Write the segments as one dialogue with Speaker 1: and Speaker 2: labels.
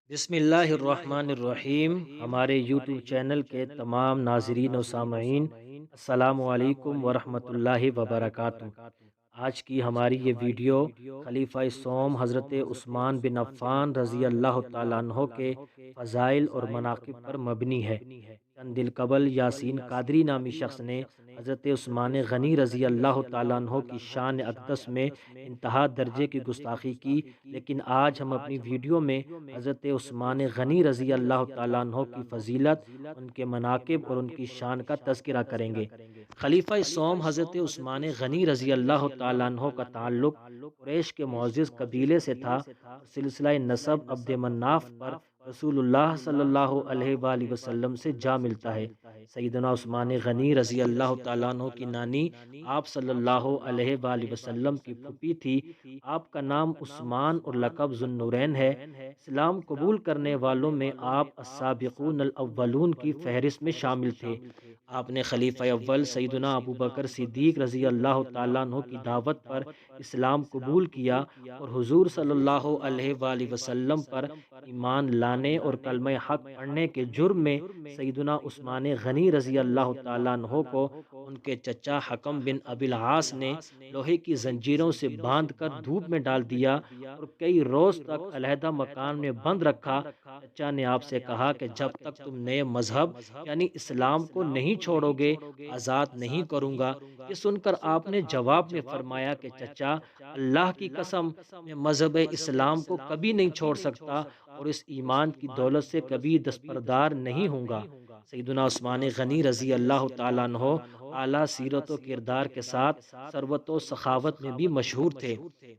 Speaker 1: بسم اللہ الرحمن الرحیم۔ ہمارے یوٹیوب چینل کے تمام ناظرین و سامعین، السلام علیکم ورحمۃ اللہ وبرکاتہ۔ آج کی ہماری یہ ویڈیو خلیفہ سوم حضرت عثمان بن عفان رضی اللہ تعالیٰ عنہ کے فضائل اور مناقب پر مبنی ہے۔ چند دل قبل یاسین قادری نامی شخص نے حضرت عثمان غنی رضی اللہ تعالیٰ عنہ کی شان اقدس میں انتہا درجے کی گستاخی کی، لیکن آج ہم اپنی ویڈیو میں حضرت عثمان غنی رضی اللہ تعالیٰ عنہ کی فضیلت، ان کے مناقب اور ان کی شان کا تذکرہ کریں گے۔ خلیفہ سوم حضرت عثمان غنی رضی اللہ تعالیٰ عنہ کا تعلق قریش کے معزز قبیلے سے تھا اور سلسلہ نسب عبد مناف پر رسول اللہ صلی اللہ علیہ وآلہ وسلم سے جا ملتا ہے۔ سیدنا عثمان غنی رضی اللہ تعالیٰ عنہ کی نانی آپ صلی اللہ علیہ وآلہ وسلم کی پھوپھی تھی۔ آپ کا نام عثمان اور لقب ذو النورین ہے۔ اسلام قبول کرنے والوں میں آپ السابقون الاولون کی فہرست میں شامل تھے۔ آپ نے خلیفہ اول سیدنا ابو بکر صدیق رضی اللہ تعالیٰ عنہ کی دعوت پر اسلام قبول کیا اور حضور صلی اللہ علیہ وآلہ وسلم پر ایمان لانے اور کلمہ حق پڑھنے کے جرم میں سیدنا عثمان غنی رضی اللہ تعالیٰ عنہ کو ان کے چچا حکم بن ابی العاص نے لوہے کی زنجیروں سے باندھ کر دھوپ میں ڈال دیا اور کئی روز تک علیحدہ مکان میں بند رکھا۔ چچا نے آپ سے کہا کہ جب تک تم نئے مذہب یعنی اسلام کو نہیں چھوڑو گے، آزاد نہیں کروں گا۔ یہ سن کر آپ نے جواب میں فرمایا کہ چچا، اللہ کی قسم، میں مذہب اسلام کو کبھی نہیں چھوڑ سکتا اور اس ایمان کی دولت سے کبھی دستبردار نہیں ہوں گا۔ سیدنا عثمان غنی رضی اللہ تعالیٰ عنہ اعلیٰ سیرت و کردار کے ساتھ ثروت و سخاوت میں بھی مشہور تھے۔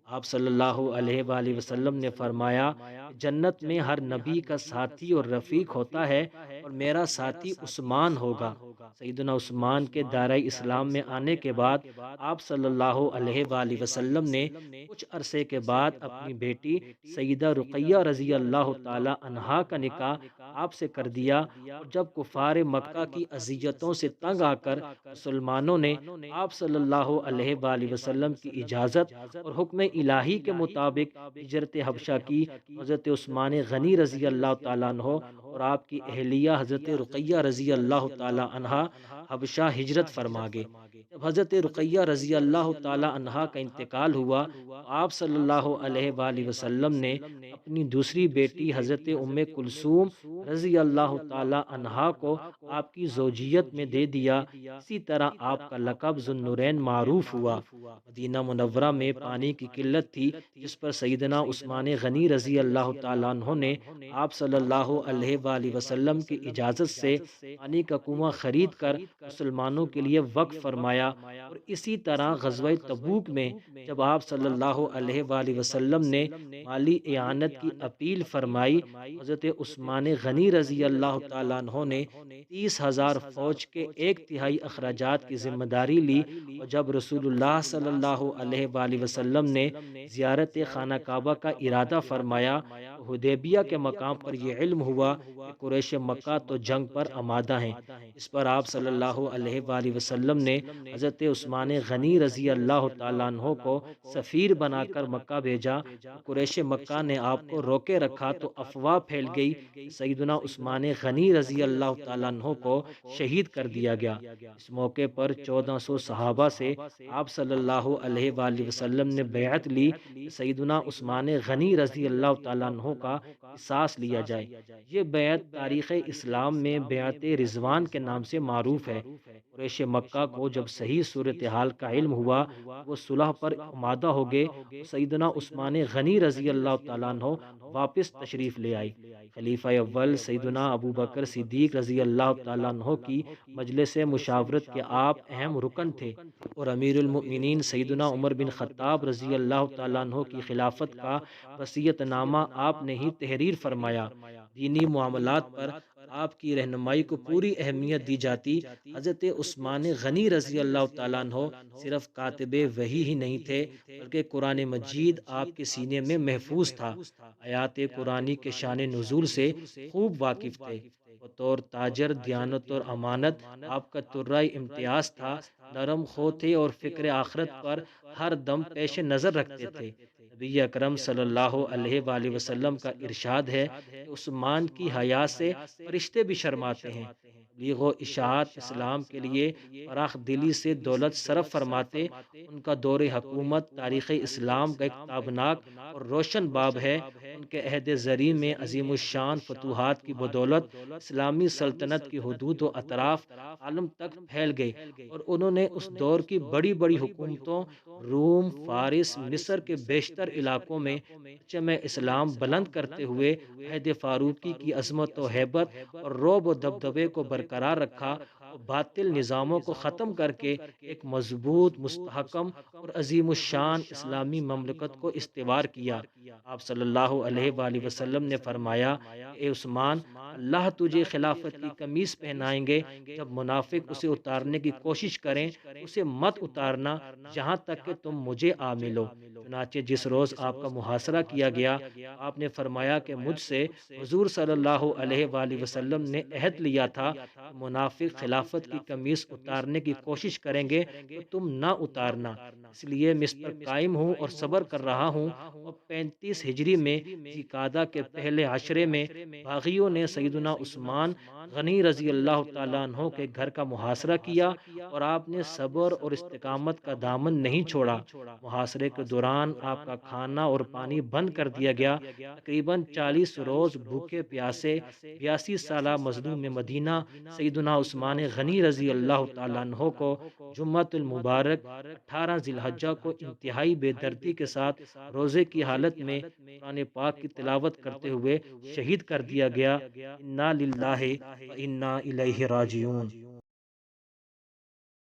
Speaker 1: آپ صلی اللہ علیہ وآلہ وسلم نے فرمایا کہ جنت میں ہر نبی کا ساتھی اور رفیق ہوتا ہے اور میرا ساتھی عثمان ہوگا۔ سیدنا عثمان کے دائرہ اسلام میں آنے کے بعد آپ صلی اللہ علیہ وآلہ وسلم نے کچھ عرصے کے بعد اپنی بیٹی سیدہ رقیہ رضی اللہ تعالی عنہا کا نکاح آپ سے کر دیا، اور جب کفار مکہ کی اذیتوں سے تنگ آ کر مسلمانوں نے آپ صلی اللہ علیہ وآلہ وسلم کی اجازت اور حکم الہی کے مطابق ہجرت حبشہ کی، حضرت عثمان غنی رضی اللہ تعالیٰ عنہ اور آپ کی اہلیہ حضرت رقیہ رضی اللہ تعالیٰ عنہا حبشہ ہجرت فرما گئے۔ جب حضرت رقیہ رضی اللہ تعالیٰ عنہا کا انتقال ہوا تو آپ صلی اللہ علیہ وآلہ وسلم نے اپنی دوسری بیٹی حضرت ام کلثوم رضی اللہ تعالیٰ عنہا کو آپ کی زوجیت میں دے دیا۔ اسی طرح آپ کا لقب ذو النورین معروف ہوا۔ مدینہ منورہ میں پانی کی قلت تھی، جس پر سیدنا عثمان غنی رضی اللہ تعالیٰ عنہ نے آپ صلی اللہ علیہ وآلہ وسلم کی اجازت سے پانی کا کنواں خرید کر مسلمانوں کے لیے وقف فرمایا، اور اسی طرح غزوہ تبوک میں جب آپ صلی اللہ علیہ وآلہ وسلم نے مالی اعانت کی اپیل فرمائی، حضرت عثمان غنی رضی اللہ تعالیٰ عنہ نے 30,000 فوج کے 1/3 اخراجات کی ذمہ داری لی، اور جب رسول اللہ صلی اللہ علیہ وآلہ وسلم نے زیارت خانہ کعبہ کا ارادہ فرمایا تو حدیبیہ کے مقام پر یہ علم ہوا کہ قریش مکہ تو جنگ پر آمادہ ہیں۔ اس پر آپ صلی اللہ علیہ وآلہ وسلم نے حضرت عثمان غنی رضی اللہ تعالیٰ عنہ کو سفیر بنا کر مکہ بھیجا۔ قریش مکہ نے آپ کو روکے رکھا تو افواہ پھیل گئی کہ سیدنا عثمان غنی رضی اللہ تعالیٰ عنہ کو شہید کر دیا گیا۔ اس موقع پر 1400 صحابہ سے آپ صلی اللہ علیہ وآلہ وسلم نے بیعت لی کہ سیدنا عثمان غنی رضی اللہ تعالیٰ عنہ کا قصاص لیا جائے۔ یہ بیعت تاریخ اسلام میں بیعت رضوان کے نام سے معروف ہے۔ قریش مکہ کو جب صحیح صورتحال کا علم ہوا، وہ صلح پر آمادہ ہو گئے، سیدنا عثمان غنی رضی اللہ تعالیٰ عنہ واپس تشریف لے آئے۔ خلیفہ اول سیدنا ابو بکر صدیق رضی اللہ تعالیٰ عنہ کی مجلس مشاورت کے آپ اہم رکن تھے، اور امیر المؤمنین سیدنا عمر بن خطاب رضی اللہ تعالیٰ عنہ کی خلافت کا وصیت نامہ آپ نے ہی تحریر فرمایا۔ دینی معاملات پر آپ کی رہنمائی کو پوری اہمیت دی جاتی۔ حضرت عثمان غنی رضی اللہ تعالیٰ عنہ صرف کاتب وحی ہی نہیں تھے، بلکہ قرآن مجید آپ کے سینے میں محفوظ تھا۔ آیات قرآنی کے شان نزول سے خوب واقف تھے۔ بطور تاجر دیانت اور امانت آپ کا ترائے امتیاز تھا، نرم خو تھے اور فکر آخرت پر ہر دم پیش نظر رکھتے تھے۔ نبی اکرم صلی اللہ علیہ وآلہ وسلم کا ارشاد ہے کہ عثمان کی حیا سے فرشتے بھی شرماتے ہیں۔ تبلیغ و اشاعت اسلام کے لیے فراخ دلی سے دولت صرف فرماتے، ان کا دور حکومت تاریخ اسلام کا ایک تابناک اور روشن باب ہے۔ ان کے عہد زریں میں عظیم الشان فتوحات کی بدولت اسلامی سلطنت کی حدود و اطراف عالم تک پھیل گئی، اور انہوں نے اس دور کی بڑی بڑی حکومتوں روم، فارس، مصر کے بیشتر علاقوں میں پرچم اسلام بلند کرتے ہوئے عہد فاروقی کی عظمت و ہیبت اور رعب و دبدبے کو برقرار رکھا، اور باطل نظاموں کو ختم کر کے ایک مضبوط، مستحکم اور عظیم الشان اسلامی مملکت کو استوار کیا۔ آپ صلی اللہ علیہ وآلہ وسلم نے فرمایا کہ اے عثمان، اللہ تجھے خلافت کی قمیص پہنائیں گے، جب منافق اسے اتارنے کی کوشش کریں اسے مت اتارنا جہاں تک کہ تم مجھے آ ملو۔ چنانچہ جس روز آپ کا محاصرہ کیا گیا، آپ نے فرمایا کہ مجھ سے حضور صلی اللہ علیہ وآلہ وسلم نے عہد لیا تھا کہ منافق خلافت کی قمیص اتارنے کی کوشش کریں گے تو تم نہ اتارنا، اس لیے میں اس پر قائم ہوں اور صبر کر رہا ہوں۔ اور 35 ہجری میں ذی-قعدہ کے پہلے عشرے میں باغیوں نے سیدنا عثمان غنی رضی اللہ تعالیٰ عنہ کے گھر کا محاصرہ کیا، اور آپ نے صبر اور استقامت کا دامن نہیں چھوڑا۔ محاصرے کے دوران آپ کا کھانا اور پانی بند کر دیا گیا۔ تقریباً 40 روز بھوکے پیاسے 82 سالہ مظلوم مدینہ سیدنا عثمان غنی رضی اللہ تعالیٰ عنہ کو جمعۃ المبارک 18 ذی الحجہ کو انتہائی بے دردی کے ساتھ روزے کی حالت میں قرآن پاک کی تلاوت کرتے ہوئے شہید کر دیا گیا۔ انا للہ و انا الیہ راجعون۔